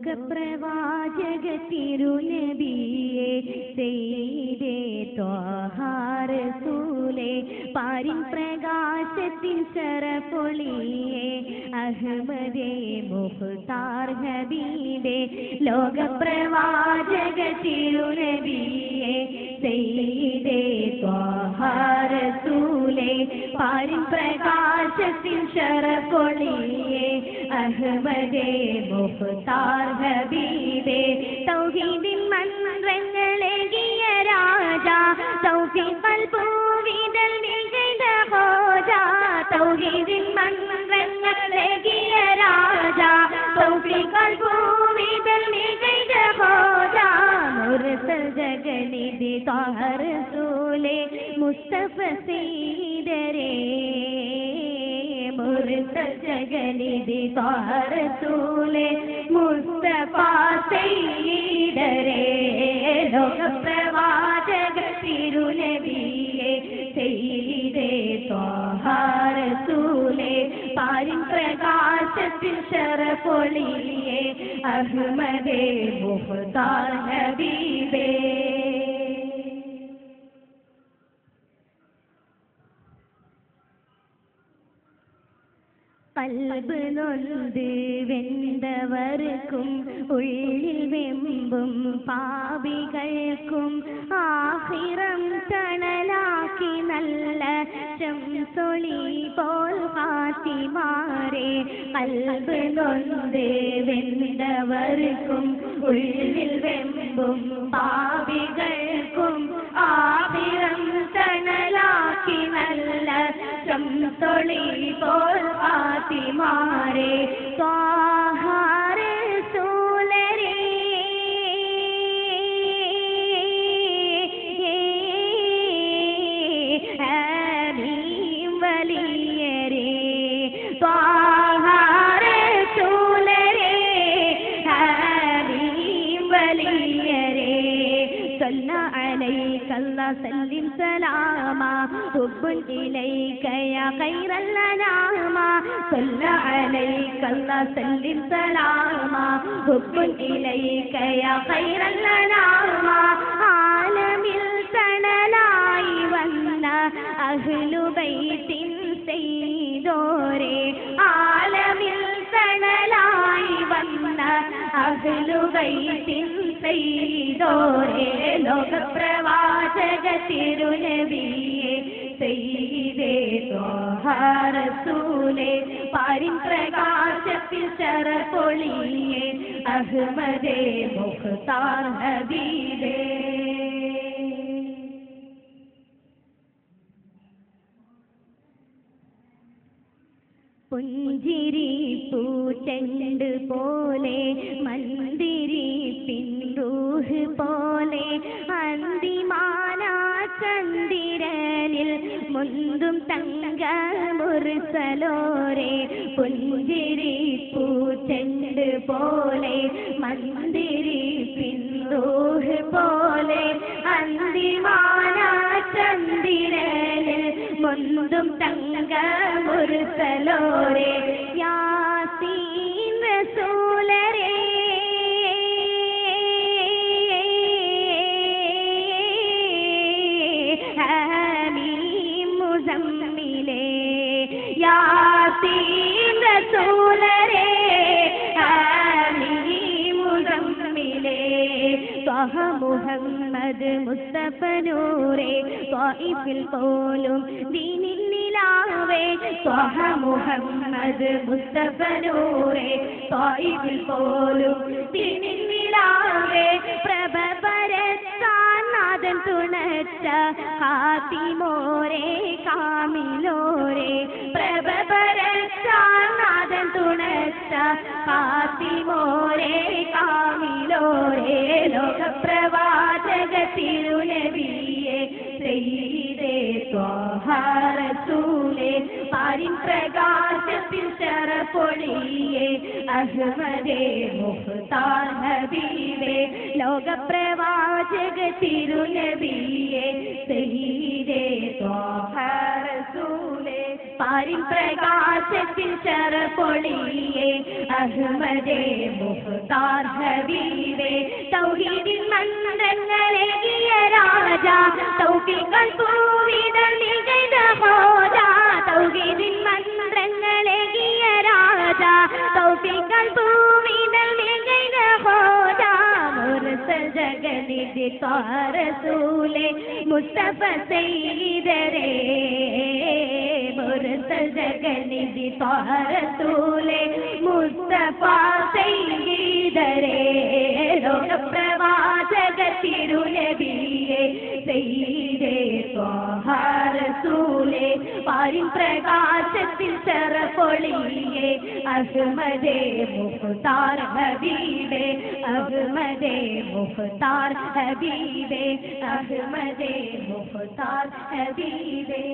ലോകപ്രവാചക തിരുനബിയെ സയ്യിദേ ത്വാഹ റസൂലേ പാരിൻ പ്രകാശത്തിൻ ശരഫൊളിയേ അഹ്മദേ മുഖ്താർ ഹബീബേ ലോകപ്രവാചക തിരുനബിയെ സയ്യിദേ ത്വാഹ റസൂലേ പാരിൻ പ്രകാശത്തിൻ ശരഫൊളിയേ അഹ്മദേ മുഖ്താർ ഹബീബേ തൗഹീദിൻ മന്ത്രങ്ങളേകിയ രാജാ തൗഫീഖൽ പൂവിതൽ നികൈത ഹോജാ തൗഹീദിൻ മന്ത്രങ്ങളേകിയ രാജാ തൗഫീഖൽ പൂവിതൽ നികൈത ഹോജാ മുർസൽ ജഗനിധി ത്വാഹ റസൂലേ മുസ്തഫ സയ്യിദരേ മുർസൽ ജഗനിധി ത്വാഹ റസൂലേ മുസ്തഫ സയ്യിദരേ ലോകപ്രവാചക തിരുനബിയെ സയ്യിദേ ത്വാഹ റസൂലേ പാരിൻ പ്രകാശത്തിൽ ശരഫൊളിയേ അഹ്മദേ മുഖ്താർ ഹബീബേ കൽബ് നൊന്ത് വെന്തവർക്കും ഉള്ളിൽ വെമ്പും പാപികൾക്കും ആഖിറം തണലാക്കി നല്ല ശംസൊളി പോൽ ഫാത്തിമാരെ കൽബ് നൊന്ത് വെന്തവർക്കും ഉള്ളിൽ വെമ്പും പാപികൾക്കും ആഖിറം തണലാക്കി നല്ല ശംസൊളി പോൽ ഫാത്തിമാരെ ത്വാഹ റസൂലരേ ഹബീബ് വലിയരേ ത്വാഹ റസൂലരേ ഹബീബ് വലിയരേ صلى عليك الله سلم سلاما حب إليك يا خير الأنام صلى عليك الله سلم سلاما حب إليك يا خير الأنام عالمil തണലായി വന്ന അഹ്ലു ബൈത്തിൻ സയ്യിദോരേ ആലമിൽ തണലായി വന്ന അഹ്ലു ബൈത്തിൻ സയ്യിദോരേ ലോകപ്രവാചക തിരുനബിയെ സയ്യിദേ ത്വാഹ റസൂലേ പാരിൻ പ്രകാശത്തിൽ ശരഫൊളിയേ അഹ്മദേ മുഖ്താർ ഹബീബേ പുഞ്ചിരി പൂച്ചണ്ട് പോലെ മന്ദിരി പിൻറൂഹ് പോലെ അന്തിമാനാ ചന്ദ്രനിൽ മുന്തും തങ്ക മുർസലോരേ പുഞ്ചിരി പൂച്ചണ്ട് പോലെ മന്ദിരി പിൻറൂഹ് പോലെ അന്തിമാനാ ചന്ദ്രനിൽ മുന്തും തങ്ക മുർസലോരേ യാസീൻ റസൂലരേ ഹമീം മുസമ്മിലേ യാസീൻ റസൂലരേ ഹമീം മുസമ്മിലേ ത്വഹ മുഹമ്മദ് മുസ്തഫ നൂറേ ത്വായിഫിൽ പോലും ദീനിൽ നിലാവേ ത്വഹ മുഹമ്മദ് മുസ്തഫ നൂറേ ത്വായിഫിൽ പോലും ദീനിൽ നിലാവേ പ്രഭ പരത്താൻ നാദൻ തുണച്ച ഖാതിമോരേ കാമിലോരേ പ്രഭ പരത്താൻ നാദൻ തുണച്ച ഖാതിമോരേ കാമിലോരേ ലോകപ്രവാചക തിരുനബിയെ സയ്യിദേ ത്വാഹ റസൂലേ പാരിൻ പ്രകാശത്തിൽ ശരഫൊളിയേ അഹ്മദേ മുഖ്താർ ഹബീബേ ലോകപ്രവാചക തിരുനബിയെ സയ്യിദേ ത്വാഹ റസൂലേ പാരിൻ പ്രകാശത്തിൽ ശരപൊളിയേ അഹ്മദേ മുഖ്താർ ഹബീബേ തൗഹീദിൻ മന്ത്രങ്ങളേകിയ രാജ തൗഫീഖൽ പൂവിടൽ നികൈത ഹോജ തൗഹീദിൻ മന്ത്രങ്ങളേകിയ രാജ തൗഫീഖൽ പൂവിടൽ നികൈത ഹോജ മുർസൽ ജഗനിധി റസൂലേ മുസ്തഫ സയ്യിദരേ മുർസൽ ജഗനിധി റസൂലേ മുസ്തഫ സയ്യിദരേ ലോകപ്രവാചക തിരുനബിയേ സയ്യിദേ ത്വാഹ റസൂലേ പാരിൻ പ്രകാശത്തിൽ ശരപൊളിയേ അഹ്മദേ മുഖ്താർ ഹബീബേ അഹ്മദേ മുഖ്താർ ഹബീബേ അഹ്മദേ മുഖ്താർ ഹബീബേ